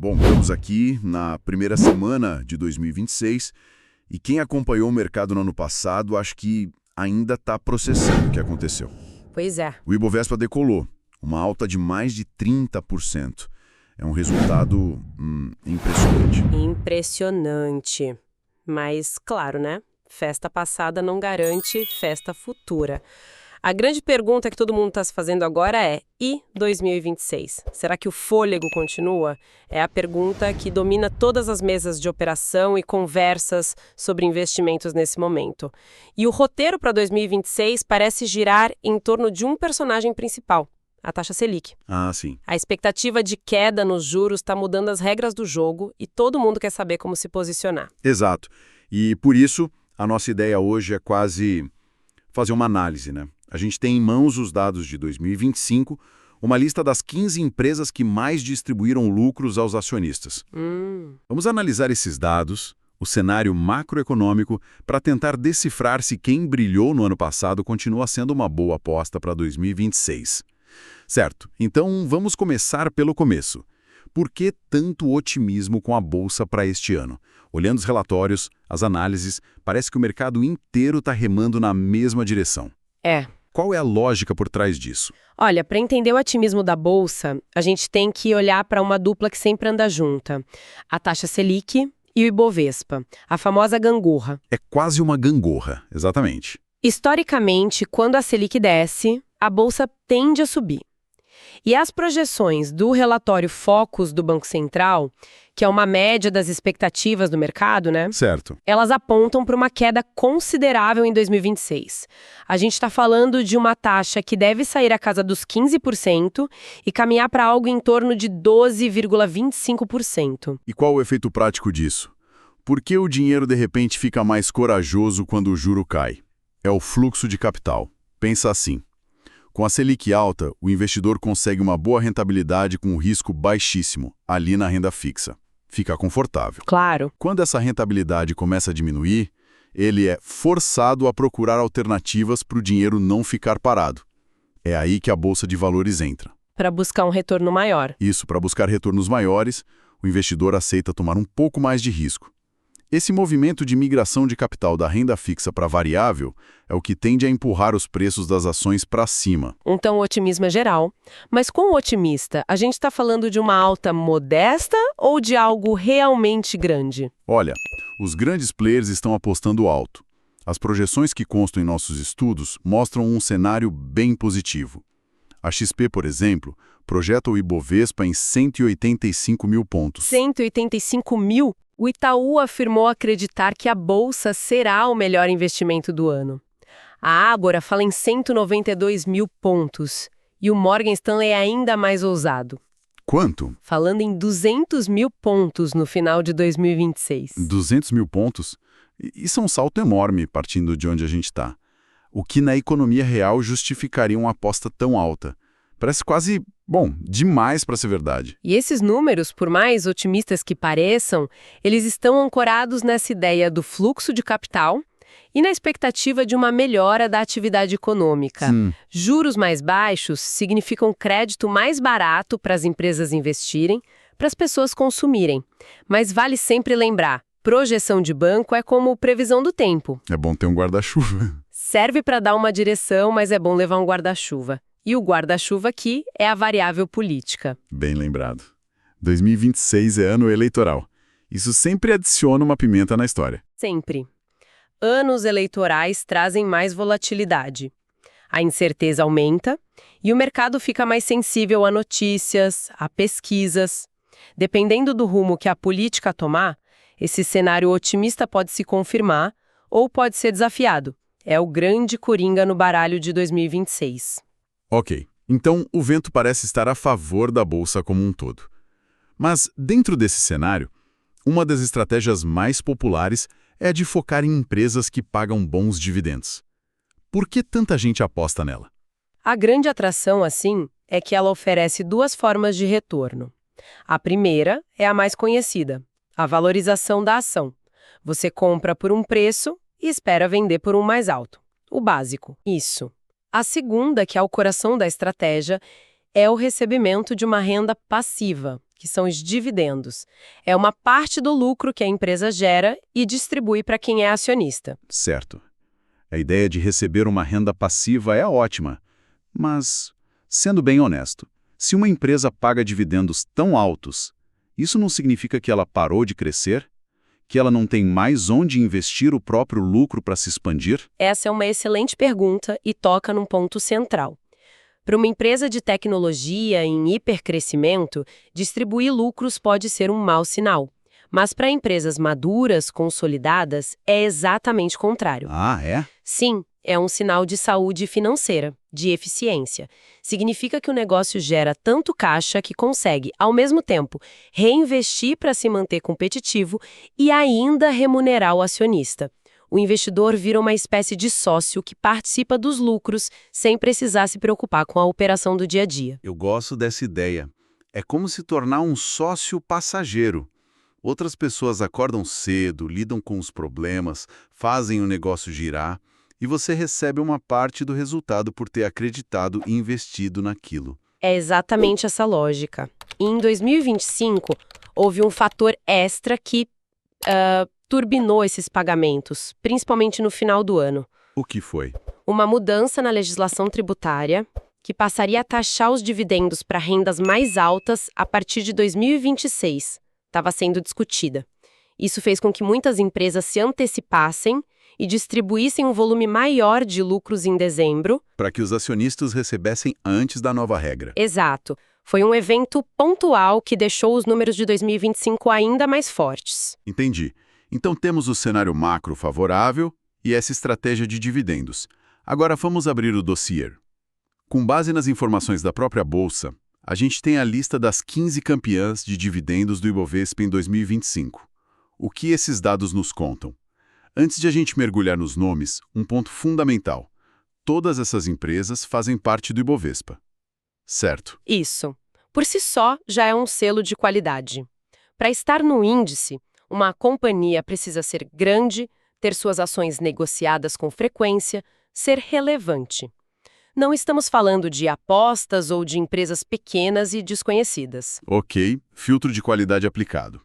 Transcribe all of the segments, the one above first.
Bom, estamos aqui na primeira semana de 2026 e quem acompanhou o mercado no ano passado acho que ainda está processando o que aconteceu. Pois é. O Ibovespa decolou, uma alta de mais de 30%. É um resultado impressionante. Impressionante. Mas, claro, né? Festa passada não garante festa futura. A grande pergunta que todo mundo está se fazendo agora é: e 2026? Será que o fôlego continua? É a pergunta que domina todas as mesas de operação e conversas sobre investimentos nesse momento. E o roteiro para 2026 parece girar em torno de um personagem principal: a taxa Selic. Ah, sim. A expectativa de queda nos juros está mudando as regras do jogo e todo mundo quer saber como se posicionar. Exato. E por isso, a nossa ideia hoje é quase fazer uma análise, né? A gente tem em mãos os dados de 2025, uma lista das 15 empresas que mais distribuíram lucros aos acionistas. Vamos analisar esses dados, o cenário macroeconômico, para tentar decifrar se quem brilhou no ano passado continua sendo uma boa aposta para 2026. Certo, então vamos começar pelo começo. Por que tanto otimismo com a Bolsa para este ano? Olhando os relatórios, as análises, parece que o mercado inteiro está remando na mesma direção. É. Qual é a lógica por trás disso? Olha, para entender o otimismo da Bolsa, a gente tem que olhar para uma dupla que sempre anda junta: a taxa Selic e o Ibovespa, a famosa gangorra. É quase uma gangorra, exatamente. Historicamente, quando a Selic desce, a Bolsa tende a subir. E as projeções do relatório Focus do Banco Central, que é uma média das expectativas do mercado, né? Certo. Elas apontam para uma queda considerável em 2026. A gente está falando de uma taxa que deve sair à casa dos 15% e caminhar para algo em torno de 12,25%. E qual o efeito prático disso? Por que o dinheiro de repente fica mais corajoso quando o juro cai? É o fluxo de capital. Pensa assim. Com a Selic alta, o investidor consegue uma boa rentabilidade com um risco baixíssimo, ali na renda fixa. Fica confortável. Claro. Quando essa rentabilidade começa a diminuir, ele é forçado a procurar alternativas para o dinheiro não ficar parado. É aí que a Bolsa de Valores entra. Para buscar um retorno maior. Isso, para buscar retornos maiores, o investidor aceita tomar um pouco mais de risco. Esse movimento de migração de capital da renda fixa para variável é o que tende a empurrar os preços das ações para cima. Então, o otimismo é geral. Mas com o otimista, a gente está falando de uma alta modesta ou de algo realmente grande? Olha, os grandes players estão apostando alto. As projeções que constam em nossos estudos mostram um cenário bem positivo. A XP, por exemplo, projeta o Ibovespa em 185 mil pontos. 185 mil? O Itaú afirmou acreditar que a Bolsa será o melhor investimento do ano. A Ágora fala em 192 mil pontos. E o Morgan Stanley é ainda mais ousado, Quanto? falando em 200 mil pontos no final de 2026. 200 mil pontos? Isso é um salto enorme partindo de onde a gente está. O que na economia real justificaria uma aposta tão alta? Parece quase, demais para ser verdade. E esses números, por mais otimistas que pareçam, eles estão ancorados nessa ideia do fluxo de capital e na expectativa de uma melhora da atividade econômica. Juros mais baixos significam crédito mais barato para as empresas investirem, para as pessoas consumirem. Mas vale sempre lembrar, projeção de banco é como previsão do tempo. É bom ter um guarda-chuva. Serve para dar uma direção, mas é bom levar um guarda-chuva. E o guarda-chuva aqui é a variável política. Bem lembrado. 2026 é ano eleitoral. Isso sempre adiciona uma pimenta na história. Sempre. Anos eleitorais trazem mais volatilidade. A incerteza aumenta e o mercado fica mais sensível a notícias, a pesquisas. Dependendo do rumo que a política tomar, esse cenário otimista pode se confirmar ou pode ser desafiado. É o grande coringa no baralho de 2026. Ok, então o vento parece estar a favor da Bolsa como um todo. Mas, dentro desse cenário, uma das estratégias mais populares é a de focar em empresas que pagam bons dividendos. Por que tanta gente aposta nela? A grande atração, assim, é que ela oferece duas formas de retorno. A primeira é a mais conhecida, a valorização da ação. Você compra por um preço e espera vender por um mais alto. O básico. Isso. A segunda, que é o coração da estratégia, é o recebimento de uma renda passiva, que são os dividendos. É uma parte do lucro que a empresa gera e distribui para quem é acionista. Certo. A ideia de receber uma renda passiva é ótima, mas, sendo bem honesto, se uma empresa paga dividendos tão altos, isso não significa que ela parou de crescer? Que ela não tem mais onde investir o próprio lucro para se expandir? Essa é uma excelente pergunta e toca num ponto central. Para uma empresa de tecnologia em hipercrescimento, distribuir lucros pode ser um mau sinal. Mas para empresas maduras, consolidadas, é exatamente o contrário. Ah, é? Sim, é um sinal de saúde financeira, de eficiência. Significa que o negócio gera tanto caixa que consegue, ao mesmo tempo, reinvestir para se manter competitivo e ainda remunerar o acionista. O investidor vira uma espécie de sócio que participa dos lucros sem precisar se preocupar com a operação do dia a dia. Eu gosto dessa ideia. É como se tornar um sócio passageiro. Outras pessoas acordam cedo, lidam com os problemas, fazem o negócio girar, e você recebe uma parte do resultado por ter acreditado e investido naquilo. É exatamente essa lógica. E em 2025, houve um fator extra que turbinou esses pagamentos, principalmente no final do ano. O que foi? Uma mudança na legislação tributária que passaria a taxar os dividendos para rendas mais altas a partir de 2026. Estava sendo discutida. Isso fez com que muitas empresas se antecipassem e distribuíssem um volume maior de lucros em dezembro. Para que os acionistas recebessem antes da nova regra. Exato. Foi um evento pontual que deixou os números de 2025 ainda mais fortes. Entendi. Então temos o cenário macro favorável e essa estratégia de dividendos. Agora vamos abrir o dossiê. Com base nas informações da própria Bolsa, a gente tem a lista das 15 campeãs de dividendos do Ibovespa em 2025. O que esses dados nos contam? Antes de a gente mergulhar nos nomes, um ponto fundamental. Todas essas empresas fazem parte do Ibovespa. Certo. Isso. Por si só, já é um selo de qualidade. Para estar no índice, uma companhia precisa ser grande, ter suas ações negociadas com frequência, ser relevante. Não estamos falando de apostas ou de empresas pequenas e desconhecidas. Ok, filtro de qualidade aplicado.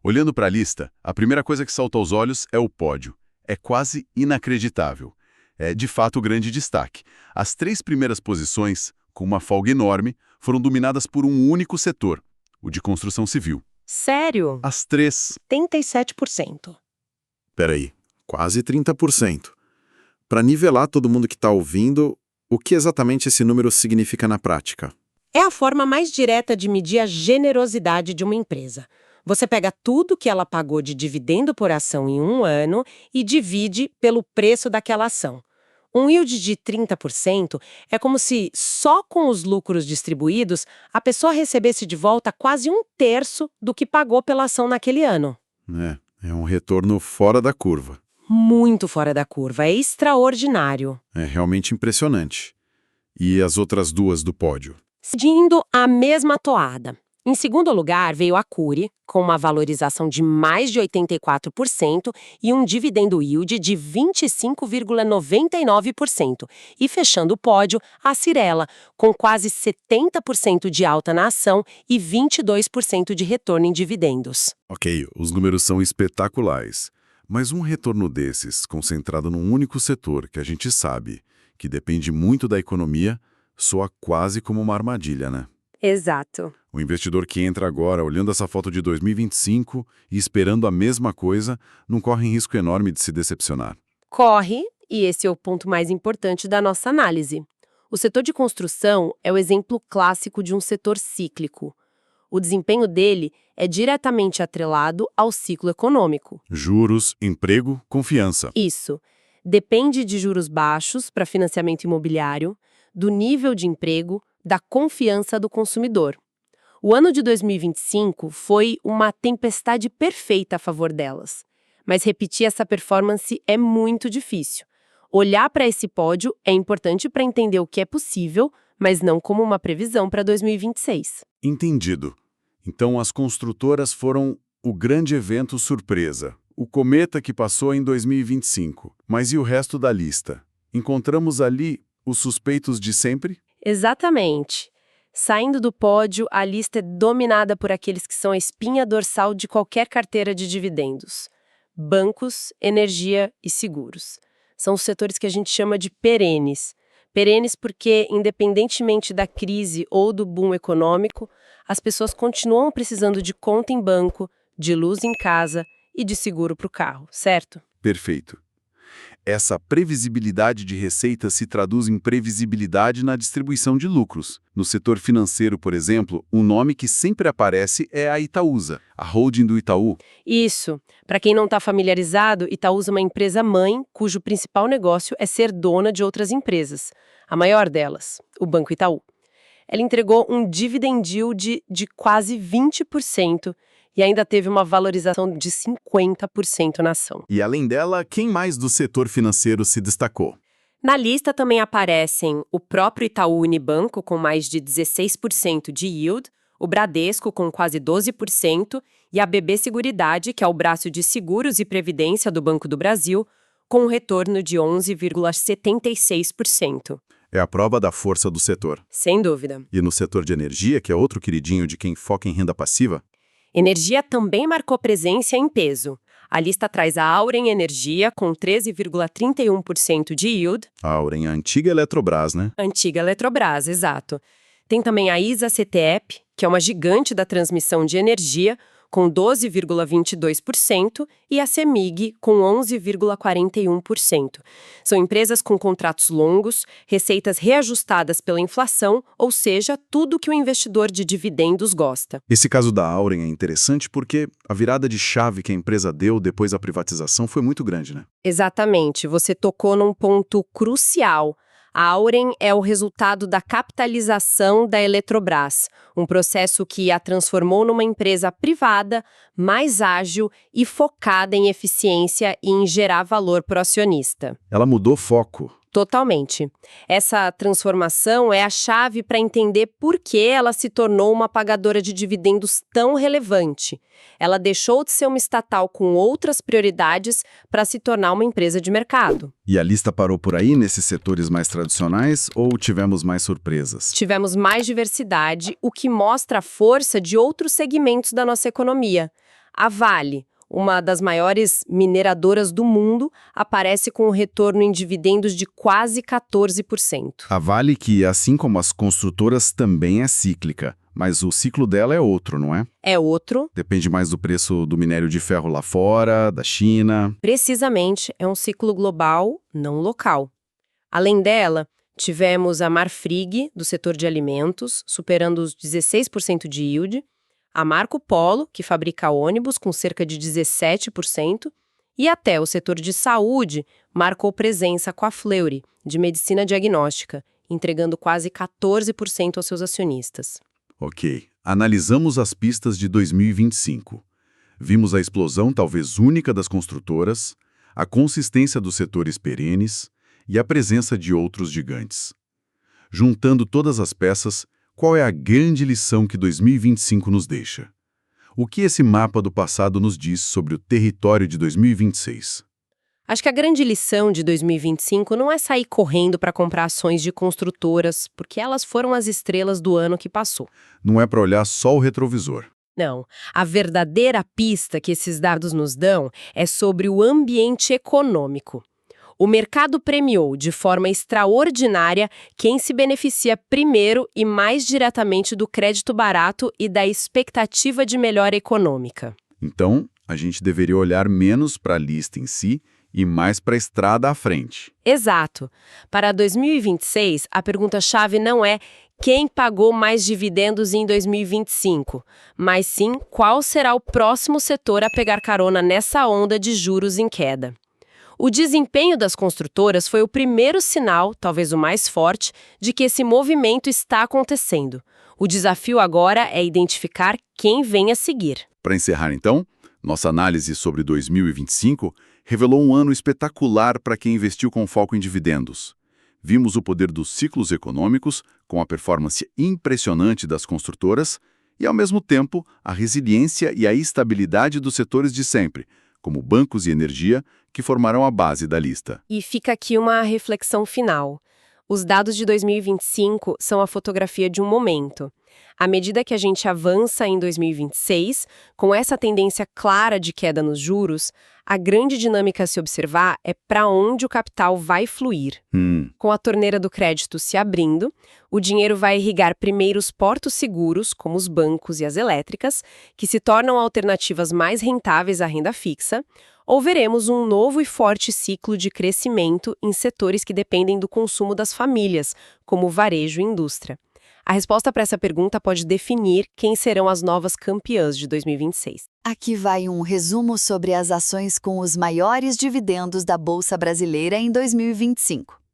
Olhando para a lista, a primeira coisa que salta aos olhos é o pódio. É quase inacreditável. É, de fato, o grande destaque. As 3 primeiras posições, com uma folga enorme, foram dominadas por um único setor, o de construção civil. Sério? As 3... 37%. Peraí, quase 30%. Para nivelar todo mundo que está ouvindo, o que exatamente esse número significa na prática? É a forma mais direta de medir a generosidade de uma empresa. Você pega tudo que ela pagou de dividendo por ação em um ano e divide pelo preço daquela ação. Um yield de 30% é como se, só com os lucros distribuídos, a pessoa recebesse de volta quase 1/3 do que pagou pela ação naquele ano. É um retorno fora da curva. Muito fora da curva, é extraordinário. É realmente impressionante. E as outras 2 do pódio? Seguindo a mesma toada. Em segundo lugar, veio a Cury, com uma valorização de mais de 84% e um dividendo yield de 25,99%. E fechando o pódio, a Cyrela, com quase 70% de alta na ação e 22% de retorno em dividendos. Ok, os números são espetaculares. Mas um retorno desses, concentrado num único setor que a gente sabe, que depende muito da economia, soa quase como uma armadilha, né? Exato. O investidor que entra agora olhando essa foto de 2025 e esperando a mesma coisa, não corre risco enorme de se decepcionar. Corre, e esse é o ponto mais importante da nossa análise. O setor de construção é o exemplo clássico de um setor cíclico. O desempenho dele é diretamente atrelado ao ciclo econômico. Juros, emprego, confiança. Isso. Depende de juros baixos para financiamento imobiliário, do nível de emprego, da confiança do consumidor. O ano de 2025 foi uma tempestade perfeita a favor delas. Mas repetir essa performance é muito difícil. Olhar para esse pódio é importante para entender o que é possível, mas não como uma previsão para 2026. Entendido. Então as construtoras foram o grande evento surpresa, o cometa que passou em 2025. Mas e o resto da lista? Encontramos ali os suspeitos de sempre? Exatamente. Saindo do pódio, a lista é dominada por aqueles que são a espinha dorsal de qualquer carteira de dividendos: bancos, energia e seguros. São os setores que a gente chama de perenes. Perenes porque, independentemente da crise ou do boom econômico, as pessoas continuam precisando de conta em banco, de luz em casa e de seguro para o carro, certo? Perfeito. Essa previsibilidade de receita se traduz em previsibilidade na distribuição de lucros. No setor financeiro, por exemplo, um nome que sempre aparece é a Itaúsa, a holding do Itaú. Isso. Para quem não está familiarizado, Itaúsa é uma empresa mãe cujo principal negócio é ser dona de outras empresas. A maior delas, o Banco Itaú. Ela entregou um dividend yield de quase 20% e ainda teve uma valorização de 50% na ação. E além dela, quem mais do setor financeiro se destacou? Na lista também aparecem o próprio Itaú Unibanco, com mais de 16% de yield, o Bradesco, com quase 12%, e a BB Seguridade, que é o braço de seguros e previdência do Banco do Brasil, com um retorno de 11,76%. É a prova da força do setor. Sem dúvida. E no setor de energia, que é outro queridinho de quem foca em renda passiva? Energia também marcou presença em peso. A lista traz a Auren Energia, com 13,31% de yield. A Auren, a antiga Eletrobras, né? Antiga Eletrobras, exato. Tem também a ISA CTEP, que é uma gigante da transmissão de energia, com 12,22%, e a CEMIG, com 11,41%. São empresas com contratos longos, receitas reajustadas pela inflação, ou seja, tudo que o investidor de dividendos gosta. Esse caso da Auren é interessante porque a virada de chave que a empresa deu depois da privatização foi muito grande, né? Exatamente, você tocou num ponto crucial. A Auren é o resultado da capitalização da Eletrobras, um processo que a transformou numa empresa privada, mais ágil e focada em eficiência e em gerar valor para o acionista. Ela mudou foco. Totalmente. Essa transformação é a chave para entender por que ela se tornou uma pagadora de dividendos tão relevante. Ela deixou de ser uma estatal com outras prioridades para se tornar uma empresa de mercado. E a lista parou por aí nesses setores mais tradicionais ou tivemos mais surpresas? Tivemos mais diversidade, o que mostra a força de outros segmentos da nossa economia. A Vale, uma das maiores mineradoras do mundo, aparece com um retorno em dividendos de quase 14%. A Vale, que, assim como as construtoras, também é cíclica, mas o ciclo dela é outro, não é? É outro. Depende mais do preço do minério de ferro lá fora, da China. Precisamente, é um ciclo global, não local. Além dela, tivemos a Marfrig, do setor de alimentos, superando os 16% de yield, a Marco Polo, que fabrica ônibus, com cerca de 17%, e até o setor de saúde marcou presença com a Fleury, de medicina diagnóstica, entregando quase 14% aos seus acionistas. Ok, analisamos as pistas de 2025. Vimos a explosão talvez única das construtoras, a consistência dos setores perenes e a presença de outros gigantes. Juntando todas as peças, qual é a grande lição que 2025 nos deixa? O que esse mapa do passado nos diz sobre o território de 2026? Acho que a grande lição de 2025 não é sair correndo para comprar ações de construtoras, porque elas foram as estrelas do ano que passou. Não é para olhar só o retrovisor. Não. A verdadeira pista que esses dados nos dão é sobre o ambiente econômico. O mercado premiou de forma extraordinária quem se beneficia primeiro e mais diretamente do crédito barato e da expectativa de melhora econômica. Então, a gente deveria olhar menos para a lista em si e mais para a estrada à frente. Exato. Para 2026, a pergunta-chave não é quem pagou mais dividendos em 2025, mas sim qual será o próximo setor a pegar carona nessa onda de juros em queda. O desempenho das construtoras foi o primeiro sinal, talvez o mais forte, de que esse movimento está acontecendo. O desafio agora é identificar quem vem a seguir. Para encerrar, então, nossa análise sobre 2025 revelou um ano espetacular para quem investiu com foco em dividendos. Vimos o poder dos ciclos econômicos, com a performance impressionante das construtoras, e, ao mesmo tempo, a resiliência e a estabilidade dos setores de sempre, como bancos e energia, que formarão a base da lista. E fica aqui uma reflexão final. Os dados de 2025 são a fotografia de um momento. À medida que a gente avança em 2026, com essa tendência clara de queda nos juros, a grande dinâmica a se observar é para onde o capital vai fluir. Com a torneira do crédito se abrindo, o dinheiro vai irrigar primeiro os portos seguros, como os bancos e as elétricas, que se tornam alternativas mais rentáveis à renda fixa, ou veremos um novo e forte ciclo de crescimento em setores que dependem do consumo das famílias, como varejo e indústria. A resposta para essa pergunta pode definir quem serão as novas campeãs de 2026. Aqui vai um resumo sobre as ações com os maiores dividendos da Bolsa Brasileira em 2025.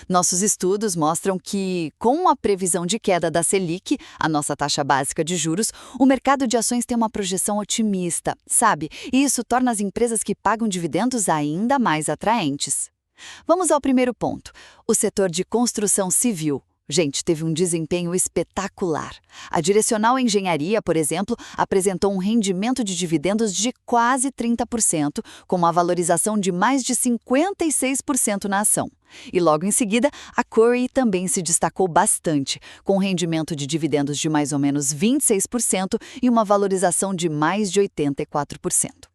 Nossos estudos mostram que, com a previsão de queda da Selic, a nossa taxa básica de juros, o mercado de ações tem uma projeção otimista, sabe? E isso torna as empresas que pagam dividendos ainda mais atraentes. Vamos ao primeiro ponto, o setor de construção civil. Gente, teve um desempenho espetacular. A Direcional Engenharia, por exemplo, apresentou um rendimento de dividendos de quase 30%, com uma valorização de mais de 56% na ação. E logo em seguida, a Cury também se destacou bastante, com um rendimento de dividendos de mais ou menos 26% e uma valorização de mais de 84%.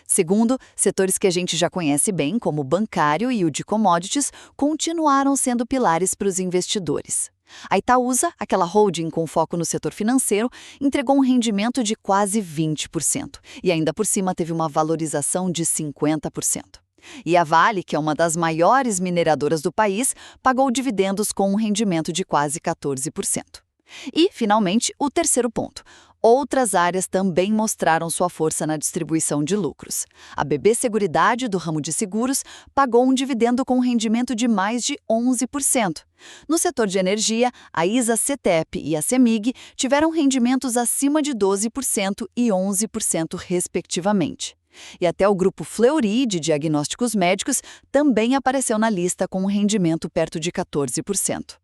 Segundo, setores que a gente já conhece bem, como o bancário e o de commodities, continuaram sendo pilares para os investidores. A Itaúsa, aquela holding com foco no setor financeiro, entregou um rendimento de quase 20% e ainda por cima teve uma valorização de 50%. E a Vale, que é uma das maiores mineradoras do país, pagou dividendos com um rendimento de quase 14%. E, finalmente, o terceiro ponto. Outras áreas também mostraram sua força na distribuição de lucros. A BB Seguridade, do ramo de seguros, pagou um dividendo com um rendimento de mais de 11%. No setor de energia, a ISA-CTEP e a CEMIG tiveram rendimentos acima de 12% e 11%, respectivamente. E até o grupo Fleury, de diagnósticos médicos, também apareceu na lista com um rendimento perto de 14%.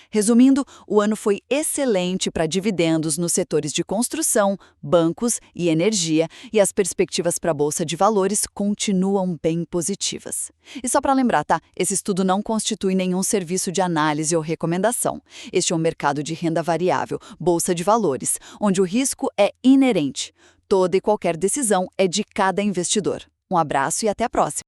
Resumindo, o ano foi excelente para dividendos nos setores de construção, bancos e energia, e as perspectivas para a Bolsa de Valores continuam bem positivas. E só para lembrar, tá? Esse estudo não constitui nenhum serviço de análise ou recomendação. Este é um mercado de renda variável, Bolsa de Valores, onde o risco é inerente. Toda e qualquer decisão é de cada investidor. Um abraço e até a próxima!